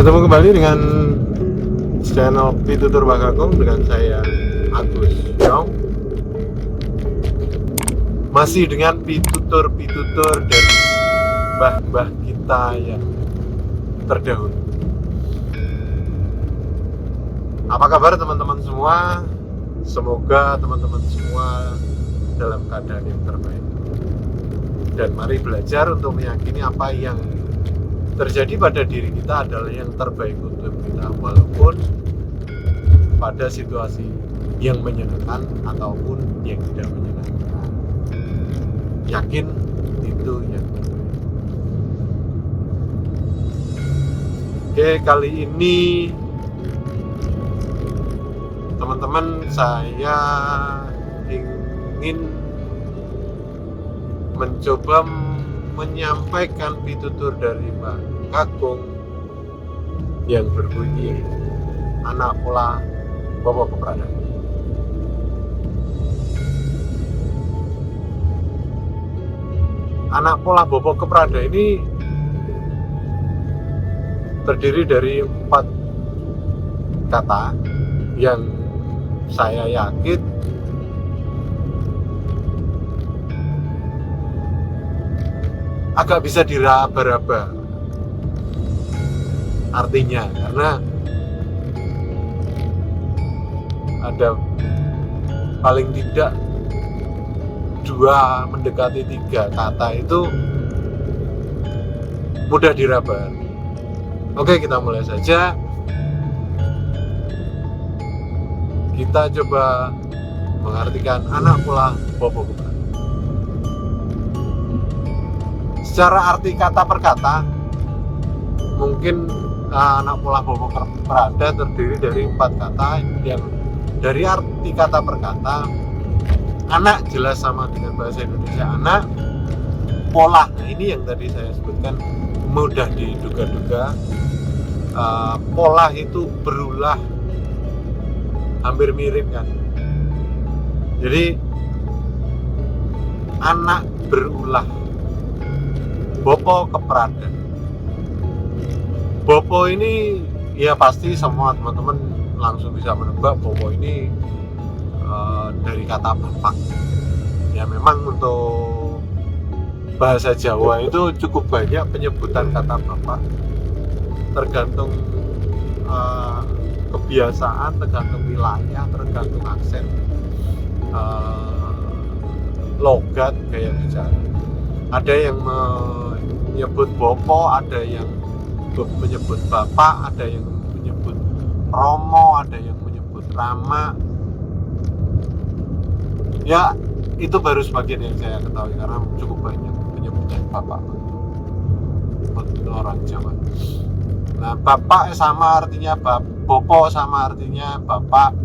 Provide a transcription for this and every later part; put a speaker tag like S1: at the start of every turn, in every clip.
S1: Bertemu kembali dengan channel Pitutur Bakagung dengan saya Agus Yong. Masih dengan pitutur-pitutur dari mbah-mbah kita yang terdahulu. Apa kabar teman-teman semua? Semoga teman-teman semua dalam keadaan yang terbaik. Dan mari belajar untuk meyakini apa yang terjadi pada diri kita adalah yang terbaik untuk kita, walaupun pada situasi yang menyenangkan ataupun yang tidak menyenangkan. Yakin itu yang terbaik. Oke, kali ini teman-teman, saya ingin mencoba menyampaikan pitutur dari Mbak Kakung yang berbunyi anak pola bobo keberadaan. Anak pola bobo keberadaan ini terdiri dari 4 kata yang saya yakin agak bisa diraba-raba artinya, karena ada paling tidak 2 mendekati 3 kata itu mudah diraba. Oke, kita mulai saja. Kita coba mengartikan anak pola bobo keberadaan. Secara arti kata per kata, mungkin anak pola bobo keberadaan terdiri dari 4 kata yang dari arti kata per kata, anak jelas sama dengan bahasa Indonesia anak. Pola, nah ini yang tadi saya sebutkan mudah diduga-duga. Pola itu berulah, hampir mirip kan. Jadi anak berulah. Bopo keberadaan. Bopo ini ya pasti semua teman-teman langsung bisa menebak bopo ini dari kata bapak. Ya memang untuk bahasa Jawa itu cukup banyak penyebutan kata bapak, tergantung kebiasaan, tergantung wilayah, tergantung aksen, logat, gaya bicara. Ada yang menyebut bopo, ada yang menyebut bapak, ada yang menyebut romo, ada yang menyebut rama. Ya, itu baru sebagian yang saya ketahui, karena cukup banyak penyebutan bapak untuk orang Jawa. Nah, bapak sama artinya bopo sama artinya bapak.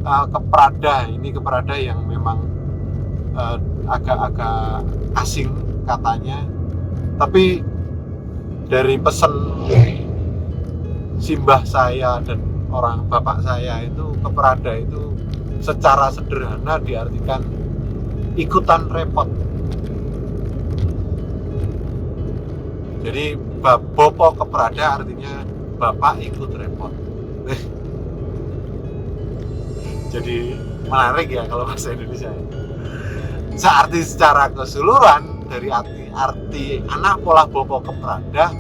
S1: Keperada, ini keperada yang memang agak-agak asing katanya, tapi dari pesan simbah saya dan orang bapak saya itu, keperada itu secara sederhana diartikan ikutan repot. Jadi bopo keperada artinya bapak ikut repot. Jadi menarik ya kalau bahasa Indonesia. Searti secara keseluruhan dari arti anak pola bopo keberada,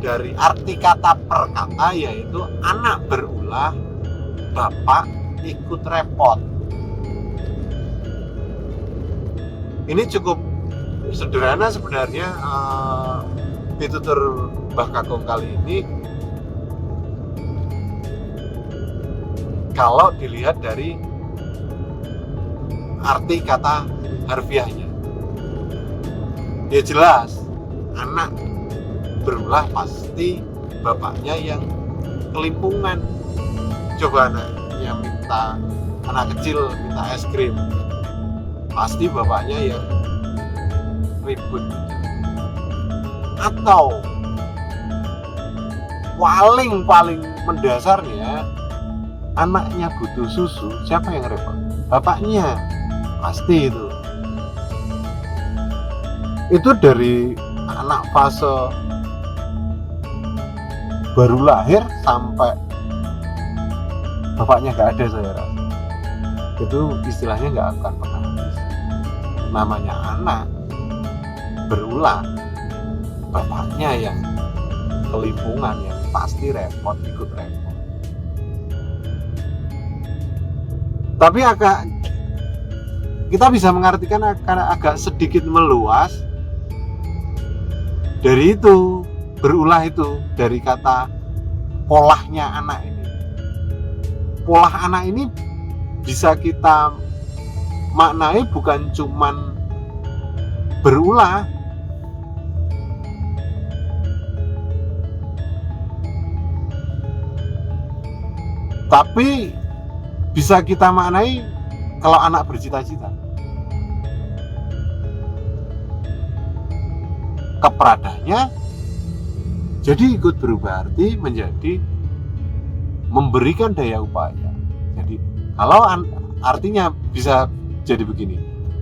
S1: dari arti kata per kata, yaitu anak berulah, bapak ikut repot. Ini cukup sederhana sebenarnya. Pitutur Mbah Kakung kali ini kalau dilihat dari arti kata harfiahnya, ya jelas anak berulah pasti bapaknya yang kelimpungan. Coba anaknya anak kecil minta es krim, pasti bapaknya yang ribut. Atau paling mendasarnya, anaknya butuh susu, siapa yang repot? Bapaknya, pasti itu. Itu dari anak fase baru lahir sampai bapaknya nggak ada, saya rasa itu istilahnya nggak akan pernah habis. Namanya anak berulang, bapaknya yang kelimpungan, yang pasti repot, ikut repot. Tapi kita bisa mengartikan agak sedikit meluas dari itu, berulah itu, dari kata polahnya anak ini. Polah anak ini bisa kita maknai bukan cuman berulah, tapi bisa kita maknai kalau anak bercita-cita. Keperadanya jadi ikut berubah arti menjadi memberikan daya upaya. Jadi kalau artinya bisa jadi begini,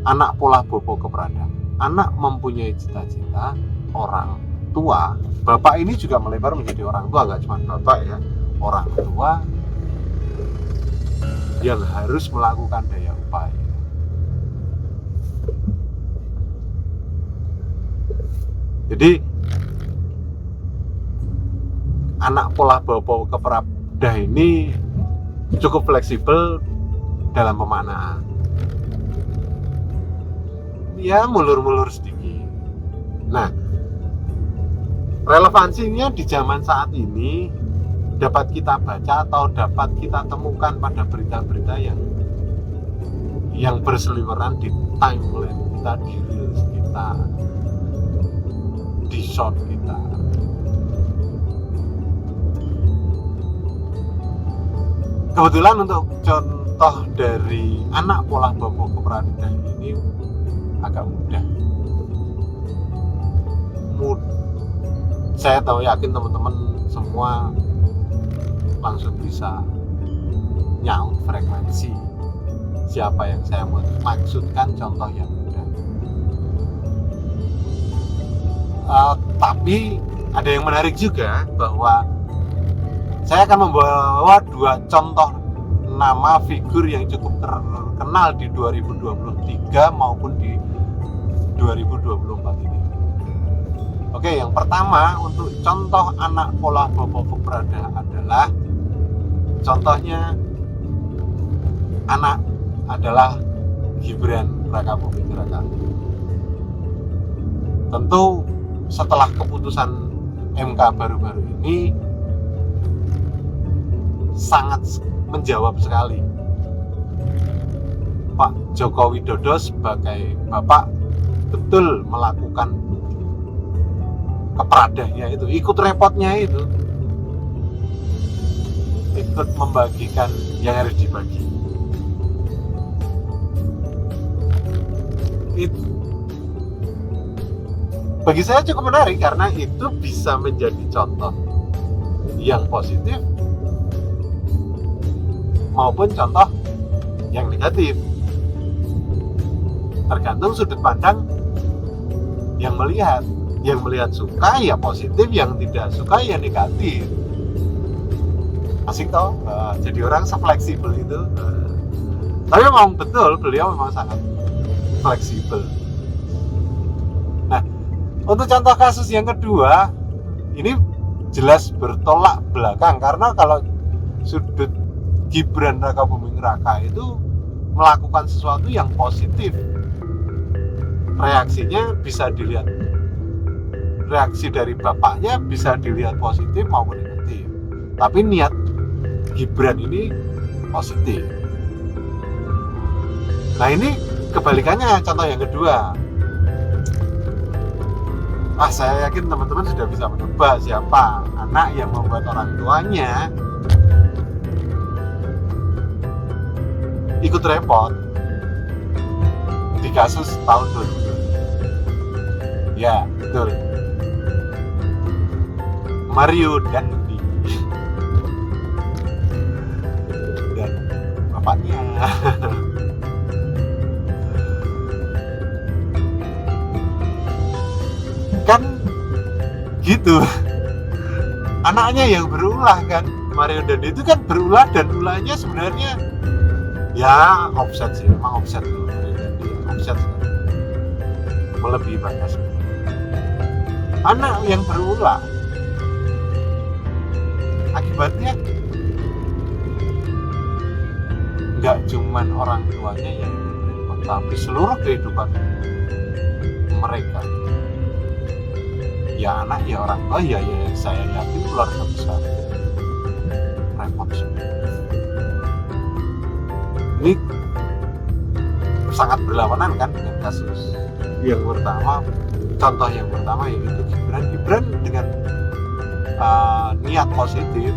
S1: anak polah bopo keperada, anak mempunyai cita-cita, orang tua, bapak ini juga melebar menjadi orang tua, gak cuma bapak ya, orang tua yang harus melakukan daya upaya. Jadi anak polah bopo keperada ini cukup fleksibel dalam pemaknaan. Ya mulur-mulur sedikit. Nah, relevansinya di zaman saat ini dapat kita baca atau dapat kita temukan pada berita-berita yang berseliweran di timeline kita, di reels kita, di short kita. Kebetulan untuk contoh dari anak polah bopo keperada ini agak mudah. Saya tahu, yakin teman-teman semua langsung bisa nyaut frekuensi siapa yang saya maksudkan, contoh yang mudah. Tapi ada yang menarik juga, bahwa saya akan membawa dua contoh nama figur yang cukup terkenal di 2023 maupun di 2024 ini. Oke, yang pertama untuk contoh anak polah bopo keperada adalah, contohnya anak adalah Gibran Rakabuming Raka. Tentu setelah keputusan MK baru-baru ini sangat menjawab sekali. Pak Joko Widodo sebagai bapak betul melakukan keperadanya itu, ikut repotnya itu, ikut membagikan yang harus dibagi. Itu bagi saya cukup menarik karena itu bisa menjadi contoh yang positif maupun contoh yang negatif, tergantung sudut pandang yang melihat. Yang melihat suka ya positif, yang tidak suka ya negatif. Asik toh, jadi orang se-fleksibel itu. Tapi memang betul, beliau memang sangat fleksibel. Nah, untuk contoh kasus yang kedua, ini jelas bertolak belakang, karena kalau sudut Gibran Rakabuming Raka itu melakukan sesuatu yang positif, reaksinya bisa dilihat, reaksi dari bapaknya bisa dilihat positif maupun negatif. Tapi niat Gibran ini positif. Nah, ini kebalikannya contoh yang kedua. Saya yakin teman-teman sudah bisa menebak siapa anak yang membuat orang tuanya ikut repot di kasus tahun 2020. Ya, betul. Mario Dandi dan bapaknya. Kan gitu. anaknya yang berulah kan. Mario Dandi itu kan berulah, dan ulahnya sebenarnya ya offset sih, memang offset kalau Mario Dandi offset sekali, melebihi batas. Anak yang berulah akibatnya nggak cuman orang tuanya yang repot, tapi seluruh kehidupan mereka. Ya anak, ya orang tua, ya saya yakin keluarga besar repot semua. Ini sangat berlawanan kan dengan kasus yang pertama. Contoh yang pertama yaitu Gibran dengan niat positif,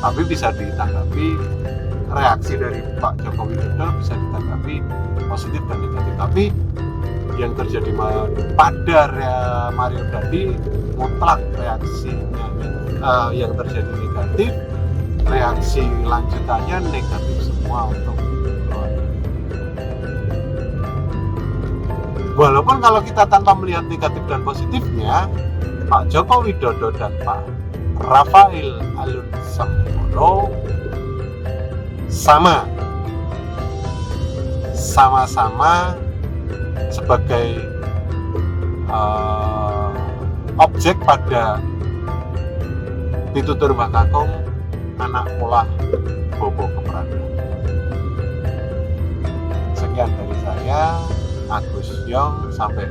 S1: tapi bisa ditanggapi, reaksi dari Pak Joko Widodo bisa ditanggapi positif dan negatif. Tapi yang terjadi pada Mario Dandi mutlak reaksinya yang terjadi negatif, reaksi lanjutannya negatif semua untuk keluarga. Walaupun kalau kita tanpa melihat negatif dan positifnya, Pak Joko Widodo dan Pak Rafael Alun Trisambodo sama-sama sebagai objek pada pitutur Mbah Kakung, anak polah Bobo Keperadaan. Sekian dari saya, Agus Yong, sampai